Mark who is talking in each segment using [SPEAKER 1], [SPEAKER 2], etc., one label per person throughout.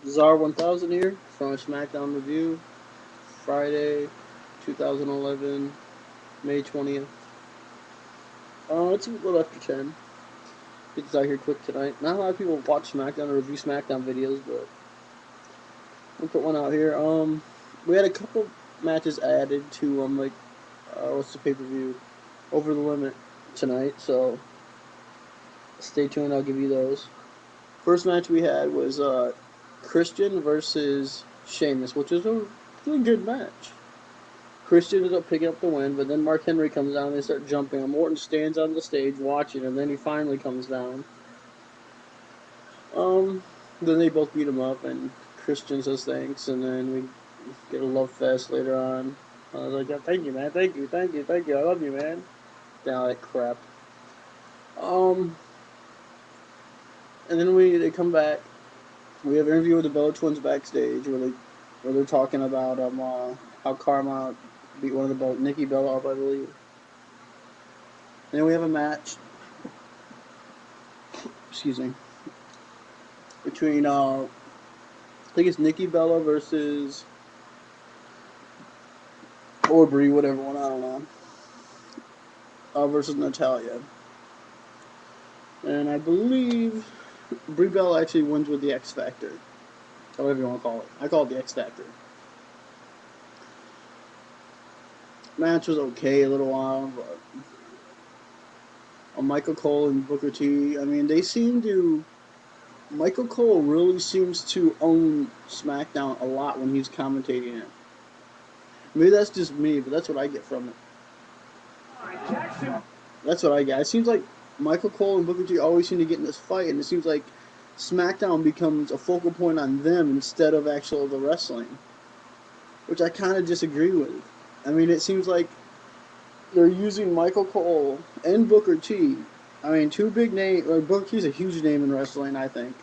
[SPEAKER 1] Czar 1000 here from SmackDown Review, Friday, 2011, May 20th. It's a little after 10. Get this out here quick tonight. Not a lot of people watch SmackDown or review SmackDown videos, but we'll put one out here. We had a couple matches added to what's the pay per view, Over the Limit tonight. So stay tuned. I'll give you those. First match we had was Christian versus Sheamus, which is a really good match. Christian ends up picking up the win, but then Mark Henry comes down and they start jumping. And Morton stands on the stage watching, and then he finally comes down. Then they both beat him up, and Christian says thanks, and then we get a love fest later on. I was like, oh, thank you, man, thank you, thank you, thank you, I love you, man. Down that crap. Um, and then they come back. We have an interview with the Bella Twins backstage where they're talking about how Karma beat one of the Bella, Nikki Bella up, I believe. And then we have a match. Excuse me. Between I think it's Nikki Bella versus Aubrey, whatever one, I don't know. Versus Natalia. And I believe Brie Bella actually wins with the X Factor. Whatever you want to call it. I call it the X Factor. Match was okay a little while, but Michael Cole and Booker T, I mean, they seem to. Michael Cole really seems to own SmackDown a lot when he's commentating it. Maybe that's just me, but that's what I get from it. That's what I get. It seems like Michael Cole and Booker T always seem to get in this fight, and it seems like SmackDown becomes a focal point on them instead of actual the wrestling, which I kind of disagree with. I mean, it seems like they're using Michael Cole and Booker T. I mean, two big names. Booker T's a huge name in wrestling, I think.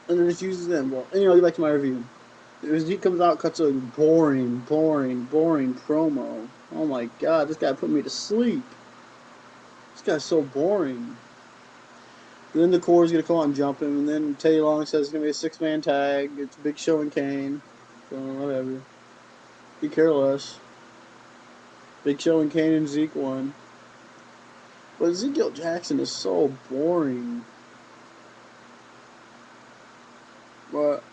[SPEAKER 1] And then just uses them. Well, anyway, I'll get back to my review. He comes out, cuts a boring promo. Oh my god, this guy put me to sleep. This guy's so boring. And then the Core's gonna come out and jump him, and then Teddy Long says it's gonna be a 6-man tag. It's Big Show and Kane. So whatever. Be careless. Big Show and Kane and Zeke won. But Ezekiel Jackson is so boring. But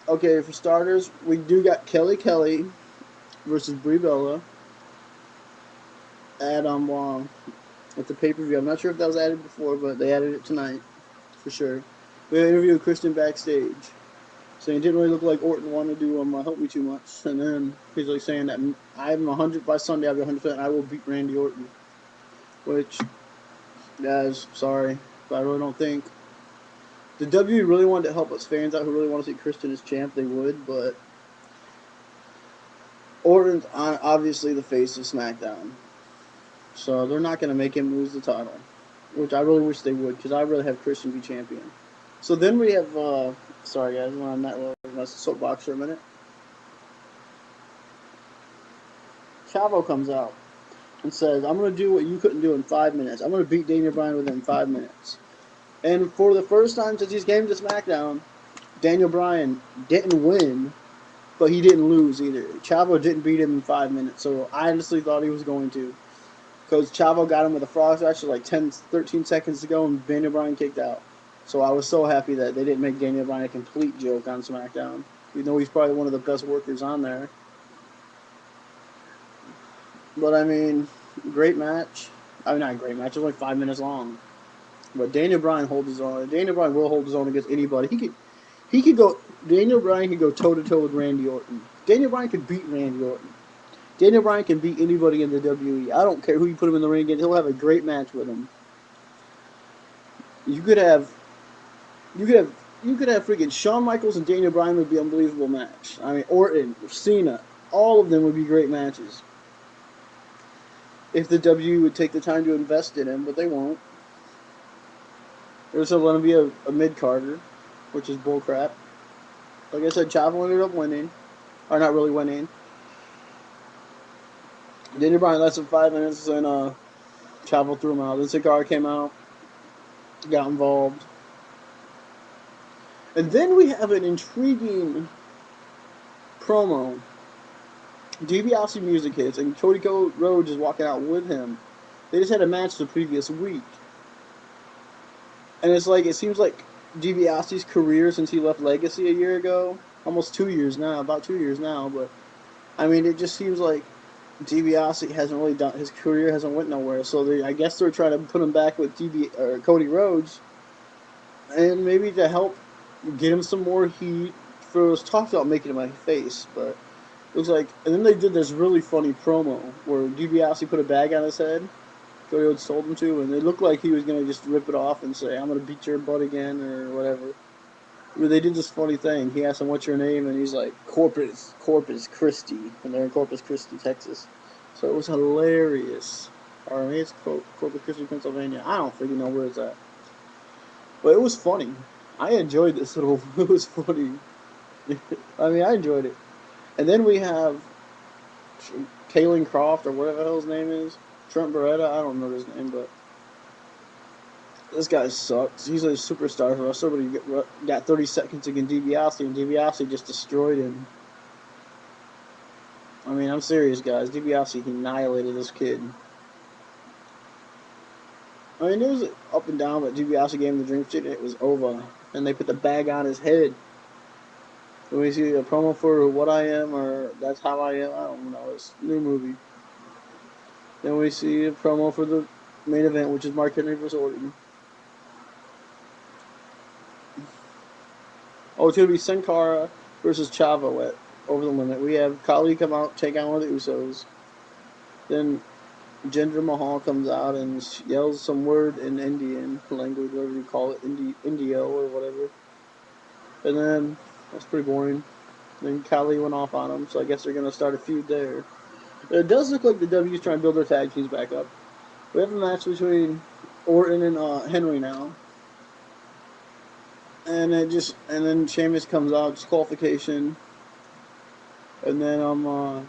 [SPEAKER 1] okay, for starters, we do got Kelly versus Brie Bella at at the pay-per-view. I'm not sure if that was added before, but they added it tonight for sure. We had an interview with Christian backstage, saying it didn't really look like Orton wanted to help me too much, and then he's like saying that I'm 100 by Sunday. I'll be 100%. And I will beat Randy Orton, which, guys, sorry, but I really don't think. The WWE really wanted to help us fans out who really want to see Christian as champ, they would, but Orton's obviously the face of SmackDown. So they're not going to make him lose the title, which I really wish they would, because I'd rather have Christian be champion. So then we have, sorry guys, I'm on that little soapbox for a minute. Chavo comes out and says, I'm going to do what you couldn't do in 5 minutes. I'm going to beat Daniel Bryan within 5 minutes. And for the first time since he came to SmackDown, Daniel Bryan didn't win, but he didn't lose either. Chavo didn't beat him in 5 minutes, so I honestly thought he was going to. Because Chavo got him with a frog splash like 13 seconds to go, and Daniel Bryan kicked out. So I was so happy that they didn't make Daniel Bryan a complete joke on SmackDown. Even though he's probably one of the best workers on there. But I mean, great match. I mean, not a great match. It was like 5 minutes long. But Daniel Bryan holds his own. Daniel Bryan will hold his own against anybody. He could go. Daniel Bryan could go toe to toe with Randy Orton. Daniel Bryan could beat Randy Orton. Daniel Bryan can beat anybody in the WWE. I don't care who you put him in the ring against. He'll have a great match with him. You could have freaking Shawn Michaels and Daniel Bryan would be an unbelievable match. I mean, Orton, Cena, all of them would be great matches. If the WWE would take the time to invest in him, but they won't. There's going to be a mid-carder, which is bullcrap. Like I said, Chavo ended up winning. Or not really winning. Daniel Bryan lasted 5 minutes, and Chavo threw him out. Then Cigar came out. got involved. And then we have an intriguing promo. DiBiase music hits, and Cody Rhodes is walking out with him. They just had a match the previous week. And it's like, it seems like DiBiase's career since he left Legacy a year ago, almost 2 years now, about 2 years now, but I mean, it just seems like DiBiase hasn't really done, his career hasn't went nowhere. So I guess they're trying to put him back with Cody Rhodes, and maybe to help get him some more heat. For it was talked about making him a face, but it looks like, and then they did this really funny promo where DiBiase put a bag on his head. Cody Rhodes told him to, and it looked like he was gonna just rip it off and say, "I'm gonna beat your butt again" or whatever. But they did this funny thing. He asked him, "What's your name?" and he's like, Corpus Christi," and they're in Corpus Christi, Texas. So it was hilarious. Or maybe it's Corpus Christi, Pennsylvania. I don't freaking know where it's at. But it was funny. I enjoyed this little. It was funny. I mean, I enjoyed it. And then we have Kalen Croft, or whatever the hell his name is. Trent Beretta. I don't know his name, but this guy sucks. He's a superstar wrestler, but he got 30 seconds against DiBiase, and DiBiase just destroyed him. I mean, I'm serious, guys. DiBiase annihilated this kid. I mean, it was up and down, but DiBiase gave him the dream shit, and it was over. And they put the bag on his head. When we see a promo for What I Am, or That's How I Am, I don't know. It's a new movie. Then we see a promo for the main event, which is Mark Henry vs. Orton. Oh, it's going to be Sin Cara versus Chavo at Over the Limit. We have Khali come out, take on one of the Usos. Then Jinder Mahal comes out and yells some word in Indian language, whatever you call it, Indio or whatever. And then, that's pretty boring. Then Khali went off on him, so I guess they're going to start a feud there. It does look like the W's trying to build their tag teams back up. We have a match between Orton and Henry now. And then Sheamus comes out, disqualification. And then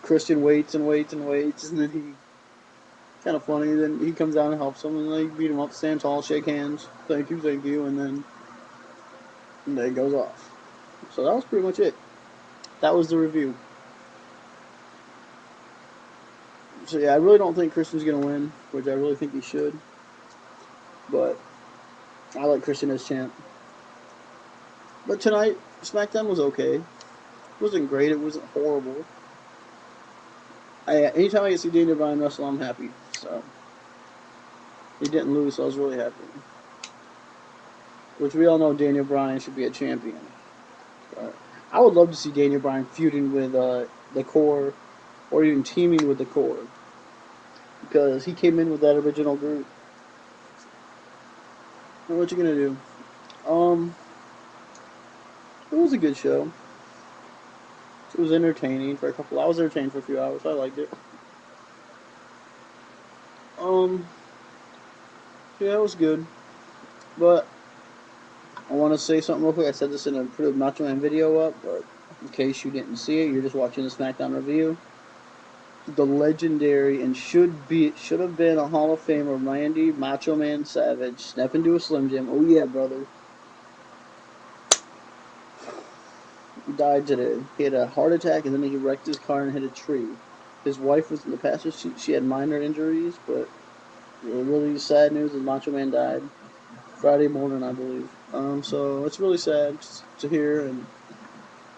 [SPEAKER 1] Christian waits, and then he, kind of funny, then he comes down and helps him, and they beat him up, stand tall, shake hands, thank you, and then it goes off. So that was pretty much it. That was the review. So yeah, I really don't think Christian's going to win, which I really think he should. But I like Christian as champ. But tonight, SmackDown was okay. It wasn't great, it wasn't horrible. Anytime I get to see Daniel Bryan wrestle, I'm happy. So he didn't lose, so I was really happy. Which we all know Daniel Bryan should be a champion. But I would love to see Daniel Bryan feuding with the Core, or even teaming with the Core, because he came in with that original group. And what you gonna do? It was a good show. It was entertaining for a couple. I was entertained for a few hours. I liked it. Yeah, it was good. But I want to say something real quick. I said this in a Macho Man video up, but in case you didn't see it, you're just watching the SmackDown review. The legendary and should have been a Hall of Famer Randy Macho Man Savage step into a Slim Jim. Oh yeah, brother. He died today. He had a heart attack, and then he wrecked his car and hit a tree. His wife was in the passenger seat. She had minor injuries, but really sad news is Macho Man died Friday morning, I believe. So it's really sad to hear, and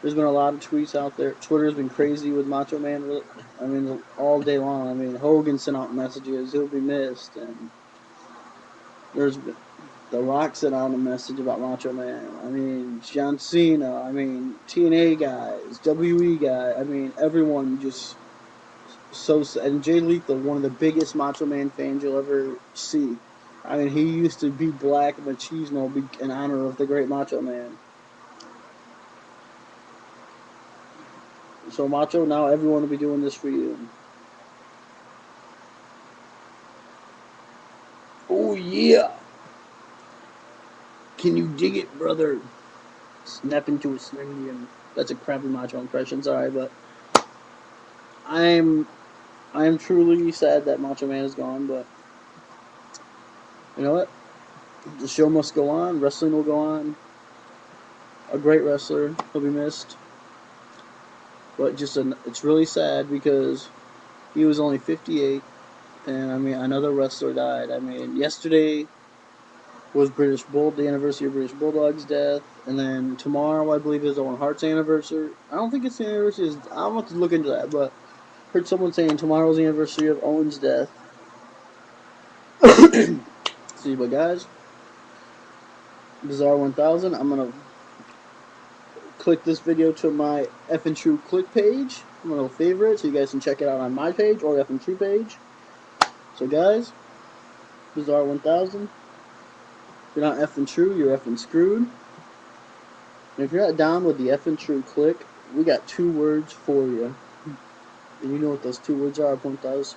[SPEAKER 1] there's been a lot of tweets out there. Twitter's been crazy with Macho Man. I mean, all day long. I mean, Hogan sent out messages, he'll be missed, and there's been The Rock sent out a message about Macho Man. I mean, John Cena. I mean, TNA guys, WE guys. I mean, everyone just so sad. And Jay Lethal, one of the biggest Macho Man fans you'll ever see. I mean, he used to be Black Machismo in honor of the great Macho Man. So Macho, now everyone will be doing this for you. Oh yeah! Can you dig it, brother? Snap into a Slim Jim. That's a crappy Macho impression, sorry, but I am truly sad that Macho Man is gone, but you know what? The show must go on. Wrestling will go on. A great wrestler. He'll be missed. But it's really sad because he was only 58. And, I mean, another wrestler died. I mean, yesterday was the anniversary of British Bulldog's death. And then tomorrow, I believe, is Owen Hart's anniversary. I don't think it's the anniversary. I don't have to look into that, but I heard someone saying tomorrow's the anniversary of Owen's death. See, but guys, Bizarre 1000, I'm going to click this video to my F and True click page. I'm going to favorite it so you guys can check it out on my page or F and True page. So guys, Bizarre 1000. If you're not F and True, you're F and screwed. And if you're not down with the F and True click, we got 2 words for you. And you know what those 2 words are, Puntas?